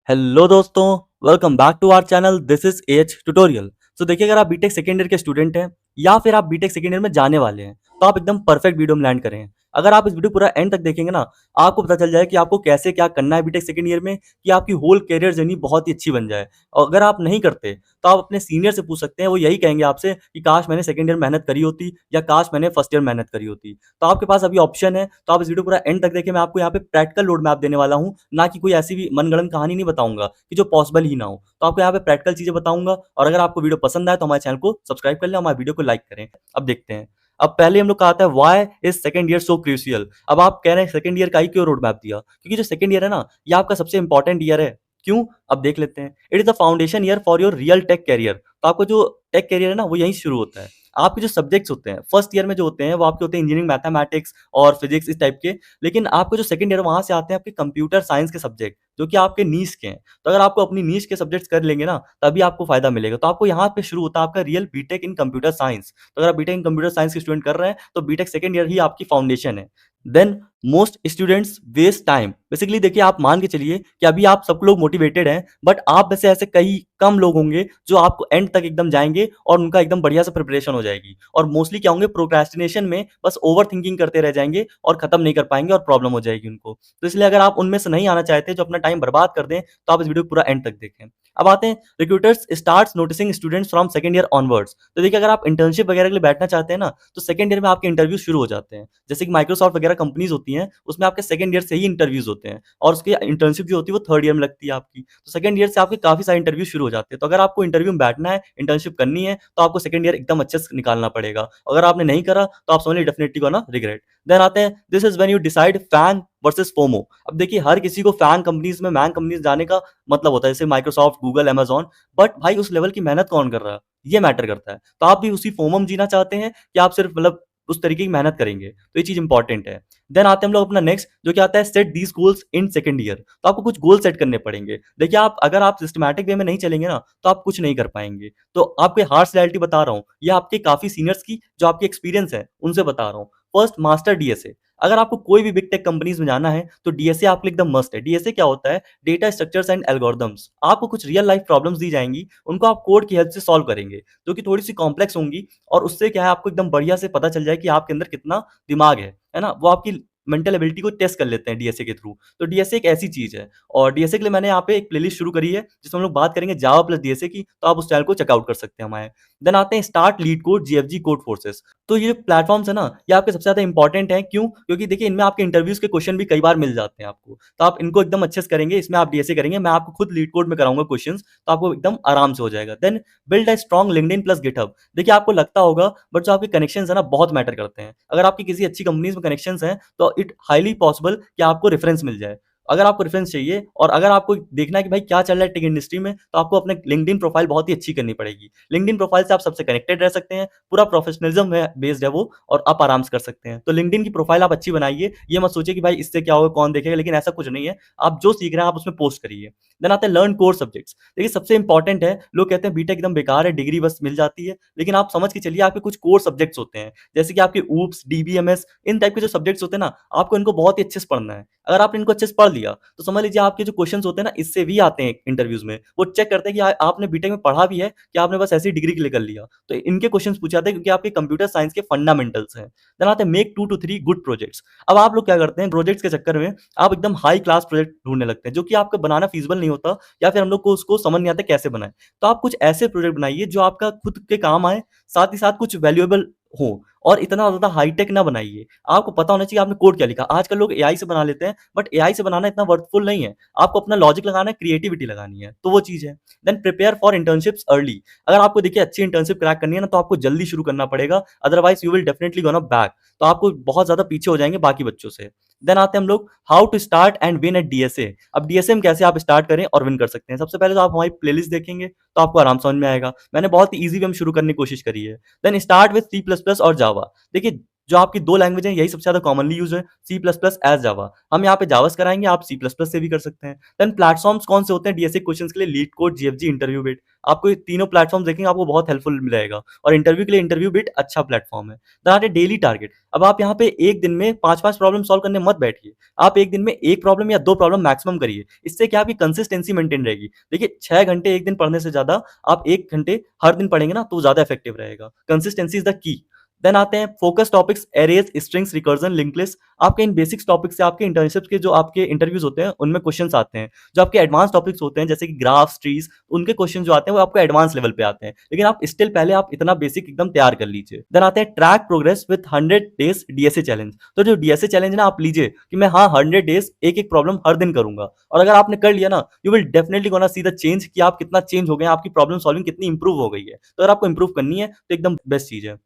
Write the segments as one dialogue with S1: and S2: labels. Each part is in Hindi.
S1: हेलो दोस्तों, welcome back to our channel. This is H tutorial. So देखिए, अगर आप बीटेक सेकेंड ईयर के स्टूडेंट हैं या फिर आप बीटेक सेकेंड ईयर में जाने वाले हैं, तो आप एकदम परफेक्ट वीडियो में लैंड करें। अगर आप इस वीडियो पूरा एंड तक देखेंगे ना, आपको पता चल जाए कि आपको कैसे क्या करना है बीटेक सेकेंड ईयर में, कि आपकी होल करियर जर्नी बहुत ही अच्छी बन जाए। और अगर आप नहीं करते, तो आप अपने सीनियर से पूछ सकते हैं, वो यही कहेंगे आपसे कि काश मैंने सेकेंड ईयर मेहनत करी होती या काश मैंने फर्स्ट ईयर मेहनत करी होती। तो आपके पास अभी ऑप्शन है, तो आप इस वीडियो पूरा एंड तक देखें। मैं आपको यहाँ पे प्रैक्टिकल रोड मैप देने वाला हूँ, ना कि कोई ऐसी भी मनगढ़ंत कहानी नहीं बताऊंगा कि जो पॉसिबल ही ना हो। तो आपको यहाँ पे प्रैक्टिकल चीजें बताऊंगा, और अगर आपको वीडियो पसंद आए तो हमारे चैनल को सब्सक्राइब कर लें, हमारे वीडियो को लाइक करें। अब देखते हैं। अब पहले हम लोग कहा था why is second year so crucial. अब आप कह रहे हैं सेकंड ईयर का ही क्यों रोड मैप दिया, क्योंकि जो सेकंड ईयर है ना, ये आपका सबसे इंपॉर्टेंट ईयर है। क्यों? अब देख लेते हैं। It is the foundation year for your real tech career. तो आपका जो टेक कैरियर है ना, वो यहीं से शुरू होता है। आपके जो सब्जेक्ट्स होते हैं फर्स्ट ईयर में जो होते हैं, वो आपके होते हैं इंजीनियरिंग, मैथमेटिक्स और फिजिक्स, इस टाइप के। लेकिन आपको जो सेकंड ईयर वहां से आते हैं आपके कंप्यूटर साइंस के सब्जेक्ट, जो कि आपके नीश के हैं। तो अगर आपको अपनी नीश के सब्जेक्ट्स कर लेंगे ना, तभी आपको फायदा मिलेगा। तो आपको यहाँ पे शुरू होता है आपका real BTech in computer science. तो अगर आप बीटेक इन कंप्यूटर साइंस के स्टूडेंट कर रहे हैं, तो बीटेक सेकंड ईयर ही आपकी फाउंडेशन है। Then most students waste time. Basically देखिए, आप मान के चलिए कि अभी आप सब लोग मोटिवेटेड हैं, बट आप में से ऐसे कई कम लोग होंगे जो आपको एंड तक एकदम जाएंगे और उनका एकदम बढ़िया से प्रिपरेशन हो जाएगी। और मोस्टली क्या होंगे, प्रोक्रेस्टिनेशन में बस ओवर थिंकिंग करते रह जाएंगे और खत्म नहीं कर पाएंगे और प्रॉब्लम हो जाएगी उनको। तो इसलिए अगर आप उनमें से नहीं आना चाहते जो अपना टाइम बर्बाद कर दें, तो आप इस वीडियो को पूरा एंड तक देखें। अब आते हैं, recruiters starts noticing students from second year onwards. तो देखिए, अगर आप इंटर्नशिप वगैरह के लिए बैठना चाहते हैं ना, तो सेकंड ईयर में आपके इंटरव्यू शुरू हो जाते हैं। जैसे कि माइक्रोसॉफ्ट वगैरह कंपनीज होती हैं, उसमें आपके सेकंड ईयर से ही इंटरव्यूज होते हैं, और उसकी इंटर्नशिप जो होती है वो थर्ड ईयर में लगती है आपकी। तो सेकंड ईयर से आपके काफी सारे इंटरव्यू शुरू हो जाते हैं। तो अगर आपको इंटरव्यू में बैठना है, इंटर्नशिप करनी है, तो आपको सेकंड ईयर एकदम अच्छे से निकालना पड़ेगा। अगर आपने नहीं करा, तो आप समझ लीजिए डेफिनेटली गोना रिग्रेट। देन आते हैं, this is when you decide fan versus FOMO. अब देखिए, हर किसी को फैन कंपनीज में, मैन कंपनीज जाने का मतलब होता है, जैसे माइक्रोसॉफ्ट, गूगल, अमेजॉन। बट भाई, उस लेवल की मेहनत कौन कर रहा है, ये मैटर करता है। तो आप भी उसी फोमो में जीना चाहते हैं, कि आप सिर्फ मतलब उस तरीके की मेहनत करेंगे, तो ये चीज इंपॉर्टेंट है। देन आते हैं हम लोग अपना नेक्स्ट, जो क्या आता है, set these goals in second year. तो आपको कुछ गोल सेट करने पड़ेंगे। देखिए, आप अगर आप सिस्टमैटिक वे में नहीं चलेंगे ना, तो आप कुछ नहीं कर पाएंगे। तो आपके हार्श रियलिटी बता रहा हूँ, या आपके काफी सीनियर्स की जो आपके एक्सपीरियंस है उनसे बता रहा हूँ। First, master DSA. अगर आपको कोई भी बिग टेक कंपनीज में जाना है, तो डीएसए आपके लिए एकदम मस्ट है। डीएसए क्या होता है, डेटा स्ट्रक्चर्स एंड एल्गोरिदम्स। आपको कुछ रियल लाइफ प्रॉब्लम्स दी जाएंगी, उनको आप कोड की हेल्प से सॉल्व करेंगे, जो कि थोड़ी सी कॉम्प्लेक्स होंगी। और उससे क्या है, आपको एकदम बढ़िया से पता चल जाए कि आपके अंदर कितना दिमाग है ना। वो आपकी मेंटल एबिलिटी को टेस्ट कर लेते हैं डीएसए के थ्रू। तो डीएसए एक ऐसी चीज है, और डीएसए के लिए मैंने यहाँ पे एक प्लेलिस्ट शुरू करी है, जिसमें हम लोग बात करेंगे जावा प्लस डीएसए की। तो आप उस चैनल को चेकआउट कर सकते हैं हमारे। देन आते हैं start, leet code, GFG, code forces. तो ये प्लेटफॉर्म्स है ना, ये आपके सबसे ज्यादा इंपॉर्टेंट है। क्यों? क्योंकि देखिए, इनमें आपके इंटरव्यूज के क्वेश्चन भी कई बार मिल जाते हैं आपको। तो आप इनको एकदम अच्छे से करेंगे, इसमें आप डीएसए करेंगे, मैं आपको खुद लीड कोड में कराऊंगा क्वेश्चन, तो आपको एकदम आराम से हो जाएगा। Then build a strong LinkedIn plus GitHub. देखिए, आपको लगता होगा, बट जो आपके कनेक्शंस है ना, बहुत मैटर करते हैं। अगर आपकी किसी अच्छी कंपनीज में कनेक्शंस हैं, तो इट हाईली पॉसिबल कि आपको रेफरेंस मिल जाए। अगर आपको रेफरेंस चाहिए, और अगर आपको देखना है कि भाई क्या चल रहा है टेक इंडस्ट्री में, तो आपको अपने लिंक्डइन प्रोफाइल बहुत ही अच्छी करनी पड़ेगी। लिंक्डइन प्रोफाइल से आप सबसे कनेक्टेड रह सकते हैं, पूरा प्रोफेशनलिज्म है बेस्ड है वो, और आप आराम से कर सकते हैं। तो लिंक्डइन की प्रोफाइल आप अच्छी बनाइए। ये मत सोचिए कि भाई इससे क्या होगा, कौन देखेगा, लेकिन ऐसा कुछ नहीं है। आप जो सीख रहे हैं आप उसमें पोस्ट करिए। देन आते हैं लर्न कोर सब्जेक्ट्स। देखिए, सबसे इंपॉर्टेंट है, लोग कहते हैं बीटेक एकदम बेकार है, डिग्री बस मिल जाती है, लेकिन आप समझ के चलिए, आपके कुछ कोर सब्जेक्ट्स होते हैं, जैसे कि आपके ऊप्स, डीबीएमएस, इन टाइप के जो सब्जेक्ट्स होते हैं ना, आपको इनको बहुत ही अच्छे से पढ़ना है। अगर आपने इनको अच्छे से पढ़ लिया, तो समझ लीजिए आपके जो क्वेश्चंस होते हैं ना, इससे भी आते हैं इंटरव्यूज में। वो चेक करते हैं कि आपने बीटेक में पढ़ा भी है, कि आपने बस ऐसी डिग्री के लिए कर लिया। तो इनके क्वेश्चंस पूछे जाते हैं, क्योंकि आपके कंप्यूटर साइंस के फंडामेंटल्स हैं। देन आते हैं मेक 2 to 3 गुड प्रोजेक्ट्स। अब आप लोग क्या करते हैं, प्रोजेक्ट्स के चक्कर में आप एकदम हाई क्लास प्रोजेक्ट ढूंढने लगते हैं, जो कि आपका बनाना फीजिबल नहीं होता, या फिर हम लोग को उसको समझ नहीं आता कैसे बनाए। तो आप कुछ ऐसे प्रोजेक्ट बनाइए जो आपका खुद के काम आए, साथ ही साथ कुछ वैल्यूएबल हो, और इतना ज्यादा हाईटेक ना बनाइए। आपको पता होना चाहिए आपने कोड क्या लिखा। आजकल लोग एआई से बना लेते हैं, बट एआई से बनाना इतना वर्थफुल नहीं है। आपको अपना लॉजिक लगाना है, क्रिएटिविटी लगानी है, तो वो चीज है। Then prepare for internships early. अगर आपको देखिए अच्छी इंटर्नशिप क्रैक करनी है ना, तो आपको जल्दी शुरू करना पड़ेगा, otherwise you will definitely gonna back. तो आपको बहुत ज्यादा पीछे हो जाएंगे बाकी बच्चों से। देन आते हैं हम लोग how to start and win at DSA. अब डीएसए में कैसे आप स्टार्ट करें और विन कर सकते हैं। सबसे पहले तो आप हमारी प्लेलिस्ट देखेंगे, तो आपको आराम समझ में आएगा। मैंने बहुत ही ईजी वे में शुरू करने की कोशिश करी है। Then start with C plus plus और जावा। देखिए, जो आपकी 2 लैंग्वेज हैं यही सबसे ज़्यादा कॉमनली यूज़ है, सी प्लस प्लस एज़ जावा। हम यहाँ पे जावा से कराएँगे, आप सी प्लस प्लस से भी कर सकते हैं। देन प्लेटफ़ॉर्म्स कौन से होते हैं डीएसए क्वेश्चंस के लिए? Leet code, GFG, interview bit. आपको ये तीनों प्लेटफ़ॉर्म देखेंगे, आपको बहुत हेल्पफुल रहेगा और इंटरव्यू के लिए इंटरव्यू बिट अच्छा प्लेटफ़ॉर्म है। देन आते हैं डेली टारगेट। अब आप यहाँ पे एक दिन में 5-5 प्रॉब्लम सॉल्व करने मत बैठिए। आप एक दिन में 1 प्रॉब्लम या 2 प्रॉब्लम मैक्सिमम करिए। इससे क्या है आपकी कंसिस्टेंसी मेंटेन रहेगी। देखिए 6 घंटे एक दिन पढ़ने से ज़्यादा आप 1 घंटे हर दिन पढ़ेंगे ना तो ज़्यादा इफेक्टिव रहेगा। Consistency is the key. Then आते हैं focus topics, arrays, strings, recursion, linked list. आपके इन बेसिक्स टॉपिक से आपके इंटर्नशिप्स के जो आपके इंटरव्यूज होते हैं उनमें क्वेश्चंस आते हैं। जो आपके एडवांस टॉपिक्स होते हैं जैसे कि ग्राफ्स, ट्रीज, उनके क्वेश्चन जो आते हैं वो आपको एडवांस लेवल पे आते हैं। लेकिन आप स्टिल पहले आप इतना बेसिक एकदम तैयार कर लीजिए। देन आते हैं track progress with 100 days DSA challenge. तो जो डीएसए चैलेंज ना आप लीजिए कि मैं हाँ 100 डेज एक एक प्रॉब्लम हर दिन करूंगा, और अगर आपने कर लिया ना you will definitely gonna see the change कि आप कितना चेंज हो गए, आपकी प्रॉब्लम सॉल्विंग कितनी इंप्रूव हो गई है। तो अगर आपको इंप्रूव करनी है तो एकदम बेस्ट चीज है।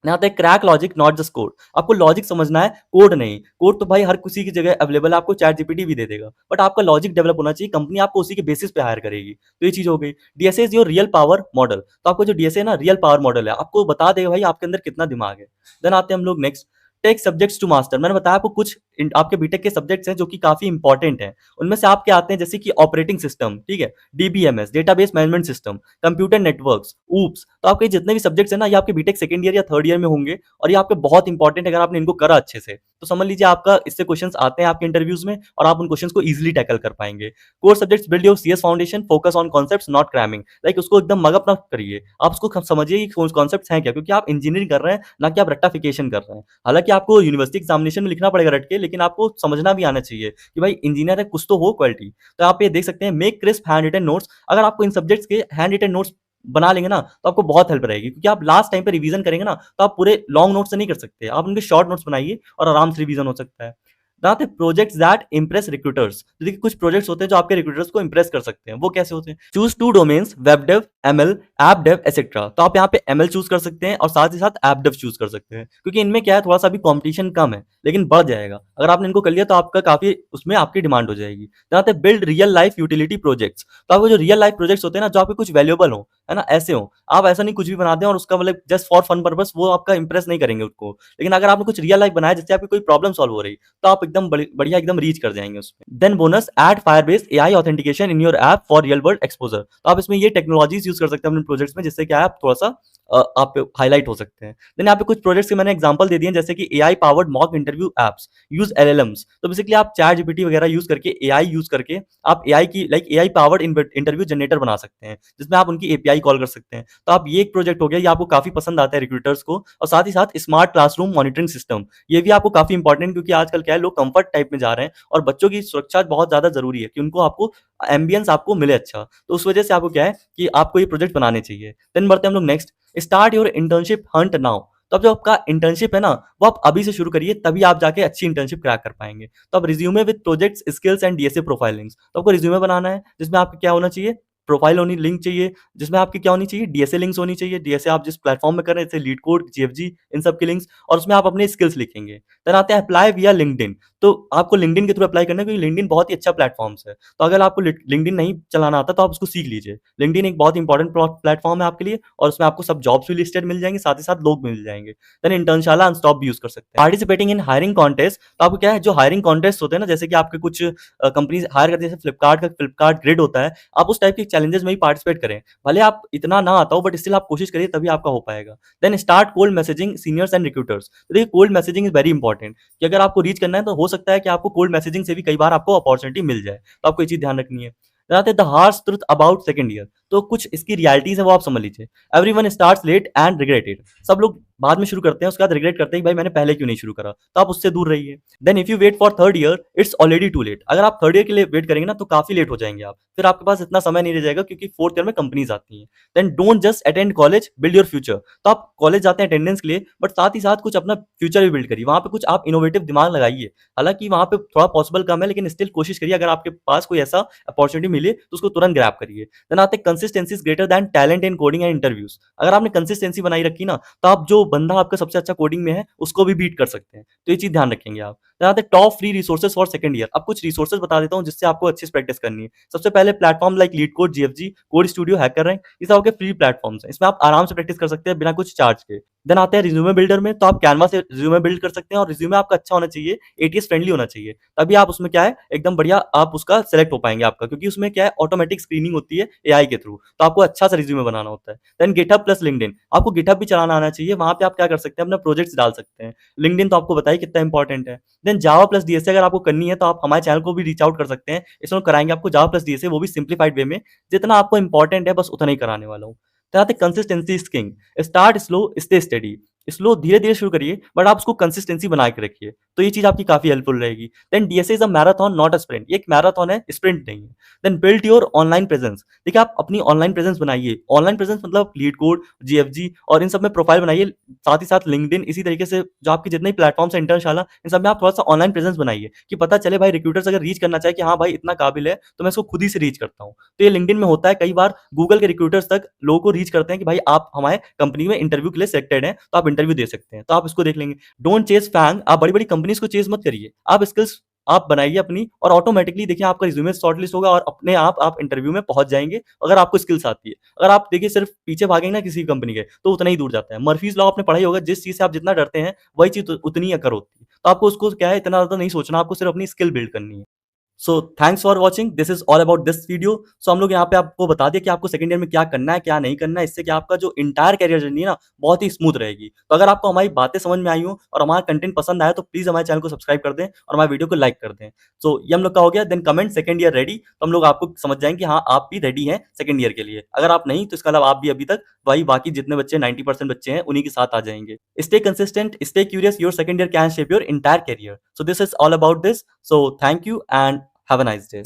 S1: यहाँ पे crack logic not just code. आपको लॉजिक समझना है, कोड नहीं। कोड तो भाई हर किसी की जगह अवेलेबल है, आपको चैट जीपीटी भी दे देगा, बट आपका लॉजिक डेवलप होना चाहिए। कंपनी आपको उसी के बेसिस पे हायर करेगी। तो ये चीज हो गई। DSA is your real power model. तो आपको जो डीएसए ना रियल पावर मॉडल है, आपको बता देगा भाई आपके अंदर कितना दिमाग है। देन आते हैं हम लोग next, tech subjects to master. मैंने बताया आपको कुछ आपके बीटेक के सब्जेक्ट्स हैं जो कि काफी इंपॉर्टेंट हैं। उनमें से आपके आते हैं जैसे कि ऑपरेटिंग सिस्टम, ठीक है, DBMS, database management system, computer networks, oops. तो आपके जितने भी सब्जेक्ट्स हैं ना ये आपके बीटेक सेकंड ईयर या थर्ड ईयर में होंगे, और ये आपके बहुत इंपॉर्टेंट है। अगर आपने इनको करा अच्छे से तो समझ लीजिए आपका इससे क्वेश्चंस आते हैं आपके इंटरव्यूज में और आप उन क्वेश्चंस को इजीली टैकल कर पाएंगे। Core subjects build your CS foundation, focus on concepts not cramming. Like उसको एकदम मगअप ना करिए, आप उसको समझिए कि कॉन्सेप्ट्स हैं क्या, क्योंकि आप इंजीनियरिंग कर रहे हैं ना कि आप रट्टाफिकेशन कर रहे हैं। हालांकि आपको यूनिवर्सिटी एग्जामिनेशन में लिखना पड़ेगा रट के, लेकिन आपको समझना भी आना चाहिए कि भाई इंजीनियर है कुछ तो हो क्वालिटी। तो आप ये देख सकते हैं make crisp handwritten notes. अगर आपको इन सब्जेक्ट्स के हैंड रिटन नोट्स बना लेंगे ना तो आपको बहुत हेल्प रहेगी, क्योंकि आप लास्ट टाइम पे रिवीजन करेंगे ना तो आप पूरे लॉन्ग नोट्स से नहीं कर सकते, आप उनके शॉर्ट नोट्स बनाइए और आराम से रिवीजन हो सकता है। दाते प्रोजेक्ट्स दैट इंप्रेस रिक्रूटर्स। तो देखिए कुछ प्रोजेक्ट्स होते हैं जो आपके रिक्रूटर्स को इंप्रेस कर सकते हैं। वो कैसे होते हैं? Choose 2 domains, web dev, ML, app dev etcetera. तो आप यहाँ पे एमएल चूज कर सकते हैं और साथ ही साथ ऐप डेव चूज कर सकते हैं, क्योंकि इनमें क्या है थोड़ा सा भी कंपटीशन कम है लेकिन बढ़ जाएगा। अगर आपने इनको कर लिया तो आपका काफी उसमें आपकी डिमांड हो जाएगी। दाते build real life utility projects. तो आपको जो रियल लाइफ प्रोजेक्ट्स होते हैं ना जो आपके कुछ वैल्यूएबल हो, है ना, ऐसे हो। आप ऐसा नहीं कुछ भी बना दें और उसका मतलब जस्ट फॉर फन पर्पस, वो आपका इंप्रेस नहीं करेंगे उसको। लेकिन अगर आपने कुछ रियल लाइफ बनाया जिससे आपकी कोई प्रॉब्लम सॉल्व हो रही तो आप एकदम बढ़िया एकदम रीच कर जाएंगे उसमें। Then bonus, add Firebase AI authentication in your app for real world exposure. तो आप इसमें ये टेक्नोलॉजीज यूज कर सकते हैं अपने प्रोजेक्ट्स में, जिससे क्या है आप थोड़ा सा आप हाईलाइट हो सकते हैं। देन यहाँ पे कुछ प्रोजेक्ट्स के मैंने एग्जांपल दे दिए जैसे कि AI powered mock interview apps, use LLMs. तो बेसिकली आप चैट जीपीटी वगैरह यूज करके, एआई यूज करके आप एआई की like AI powered interview generator बना सकते हैं, जिसमें आप उनकी एपीआई कॉल कर सकते हैं। तो आप ये एक प्रोजेक्ट हो गया, ये आपको काफी पसंद आता है रिक्रूटर्स को। और साथ ही साथ स्मार्ट क्लासरूम मॉनिटरिंग सिस्टम, ये भी आपको काफी इंपॉर्टेंट, क्योंकि आजकल क्या है लोग कंफर्ट टाइप में जा रहे हैं और बच्चों की सुरक्षा बहुत ज्यादा जरूरी है कि उनको आपको एम्बियंस आपको मिले अच्छा। तो उस वजह से आपको क्या है कि आपको ये प्रोजेक्ट बनाने चाहिए। देन बढ़ते हैं हम लोग next, start your internship Hunt now. तो अब जो आपका इंटर्नशिप है ना वो आप अभी से शुरू करिए, तभी आप जाके अच्छी इंटर्नशिप क्रैक कर पाएंगे। तो अब resume with projects, skills and DSA profilings. तो आपको रिज्यूमे बनाना है जिसमें आपके क्या होना चाहिए, प्रोफाइल होनी, लिंक चाहिए जिसमें आपकी क्या होनी चाहिए, डीएसए लिंक्स होनी चाहिए। डीएसए आप जिस प्लेटफॉर्म में कर रहे हैं जैसे लीड कोड, जीएफजी, इन सब की लिंक्स, और उसमें आप अपने स्किल्स लिखेंगे। देन आते हैं अप्लाई विया लिंक्डइन। तो आपको लिंक्डइन के थ्रू अप्लाई करना है, क्योंकि लिंक्डइन बहुत ही अच्छा प्लेटफॉर्म है। तो अगर आपको लिंक्डइन नहीं चलाना आता तो आप उसको सीख लीजिए। लिंक्डइन एक बहुत इंपॉर्टेंट प्लेटफॉर्म है आपके लिए, और उसमें आपको सब जॉब्स भी लिस्टेड मिल जाएंगे, साथ ही साथ लोग मिल जाएंगे। देन इंटर्नशाला अनस्टॉप भी यूज कर सकते हैं। Participating in hiring contest. तो आपको क्या है जो हायरिंग कॉन्टेस्ट होते हैं ना, जैसे कि आपके कुछ कंपनीज हायर करती है, जैसे फ्लिपकार्ट का फ्लिपकार्ट ग्रिड होता है, आप उस टाइप के चैलेंजेस में ही पार्टिसिपेट करें। भले आप इतना ना आता हो बट स्टिल आप कोशिश करिए, तभी आपका हो पाएगा। Then start cold messaging seniors and recruiters. तो देखिए cold messaging is very important, कि अगर आपको रीच करना है तो हो सकता है कि आपको कोल्ड मैसेजिंग से भी कई बार आपको अपॉर्चुनिटी मिल जाए। तो आपको ये चीज ध्यान रखनी है। The harsh truth about second year. तो कुछ इसकी रियलिटीज है वो आप समझ लीजिए। Everyone starts late and regretted. सब लोग बाद में शुरू करते हैं, उसके बाद रिग्रेट करते हैं कि भाई मैंने पहले क्यों नहीं शुरू करा। तो आप उससे दूर रहिए। Then if you wait for third year it's already too late. अगर आप थर्ड ईयर के लिए वेट करेंगे ना तो काफी लेट हो जाएंगे आप, फिर आपके पास इतना समय नहीं रह जाएगा, क्योंकि फोर्थ ईयर में कंपनीज आती हैं। Then don't just attend college, build your future. तो आप कॉलेज जाते हैं अटेंडेंस के लिए, बट साथ ही साथ कुछ अपना फ्यूचर भी बिल्ड करिए। वहां पे कुछ आप इनोवेटिव दिमाग लगाइए। हालांकि वहां पे थोड़ा पॉसिबल कम है, लेकिन स्टिल कोशिश करिए, अगर आपके पास कोई ऐसा अपॉर्चुनिटी मिले तो उसको तुरंत ग्रैब करिए। देन आते consistency is greater than talent in coding and interviews. अगर आपने कंसिस्टेंसी बनाई रखी ना तो आप जो बंदा आपका सबसे अच्छा कोडिंग में है उसको भी बीट कर सकते हैं। तो ये चीज ध्यान रखेंगे आप। यहाँ पे top free resources for second year. अब कुछ रिसोर्सेज बता देता हूँ जिससे आपको अच्छे से प्रैक्टिस करनी है। सबसे पहले platform like leet code, GFG, code studio, hacker rank, ये सब आपके फ्री प्लेटफॉर्म्स हैं। इसमें आप आराम से प्रैक्टिस कर सकते हैं बिना कुछ चार्ज के। देन आते हैं रिज्यूमे बिल्डर में, तो आप कैनवा से रिज्यूमे बिल्ड कर सकते हैं और रिज्यूमे आपका अच्छा होना चाहिए, एटीएस फ्रेंडली होना चाहिए, तभी आप उसमें क्या है एकदम बढ़िया आप उसका सेलेक्ट हो पाएंगे आपका, क्योंकि उसमें क्या है ऑटोमेटिक स्क्रीनिंग होती है एआई के थ्रू, तो आपको अच्छा सा रिज्यूमे बनाना होता है। देन गिटहब प्लस लिंक्डइन, आपको गिटहब भी चलाना आना चाहिए, वहां पे आप क्या कर सकते हैं अपना प्रोजेक्ट्स डाल सकते हैं। लिंक्डइन तो आपको बताइए कितना इंपॉर्टेंट है। देन जावा प्लस डीएसए अगर आपको करनी है तो आप हमारे चैनल को भी रीच आउट कर सकते हैं, इसमें कराएंगे आपको जावा प्लस डीएसए, वो भी सिंप्लीफाइड वे में, जितना आपको इंपॉर्टेंट है बस उतना ही कराने वाला हूँ। तो आते consistency is king, start slow stay steady, slow धीरे धीरे शुरू करिए बट आप उसको कंसिस्टेंसी बना के रखिए, तो ये चीज आपकी काफी हेल्पफुल रहेगी। Then DSA is a marathon not a sprint, ये एक मैराथन है, स्प्रिंट नहीं है। Then build your online presence, देखिए आप अपनी ऑनलाइन प्रेजेंस बनाइए, ऑनलाइन प्रेजेंस मतलब लीड कोड, जीएफजी और इन सब में प्रोफाइल बनाइए, साथ ही साथ लिंक्डइन, इसी तरीके से जो आपके जितने प्लेटफॉर्म्स है इंटरशाला, इन सब में आप थोड़ा सा ऑनलाइन प्रेजेंस बनाइए कि पता चले भाई रिक्रूटर्स अगर रीच करना चाहे कि हाँ भाई इतना काबिल है तो मैं इसको खुद ही से रीच करता हूँ। तो ये लिंक्डइन में होता है, कई बार गूगल के रिक्रूटर्स तक लोगों को रीच करते हैं कि भाई आप हमारे कंपनी में इंटरव्यू के लिए सिलेक्टेड हैं तो आप इंटरव्यू दे सकते हैं, तो आप इसको देख लेंगे। डोंट चेस फैंग, आप बड़ी बड़ी कंपनीज को चेस मत करिए, आप स्किल्स आप बनाइए अपनी और ऑटोमेटिकली देखिए आपका रिज्यूमे शॉर्टलिस्ट होगा और अपने आप इंटरव्यू में पहुंच जाएंगे अगर आपको स्किल्स आती है। अगर आप देखिए सिर्फ पीछे भागेंगे ना किसी कंपनी के तो उतना ही दूर जाता है। मर्फीज लॉ आपने पढ़ा ही होगा, जिस चीज से आप जितना डरते हैं वही चीज उतनी अकर होती है, तो आपको उसको क्या है इतना ज्यादा नहीं सोचना, आपको सिर्फ अपनी स्किल बिल्ड करनी है। So thanks for watching, this is all about this video. So हम लोग यहाँ पे आपको बता दिया कि आपको सेकंड ईयर में क्या करना है क्या नहीं करना है, इससे कि आपका जो इंटायर कैरियर जर्नी है ना बहुत ही स्मूथ रहेगी। तो अगर आपको हमारी बातें समझ में आई हो और हमारा कंटेंट पसंद आया तो प्लीज हमारे चैनल को सब्सक्राइब कर दें और हमारे वीडियो को लाइक कर दें। सो ये हम लोग का हो गया। Then comment second year ready, तो हम लोग आपको समझ जाएंगे हाँ आप भी रेडी हैं सेकंड ईयर के लिए। अगर आप नहीं तो इसका मतलब आप भी अभी तक वही बाकी जितने बच्चे 90% बच्चे हैं उन्हीं के साथ आ जाएंगे। Stay consistent, stay curious, your second year can shape your entire career. So this is all about this. So thank you and have a nice day.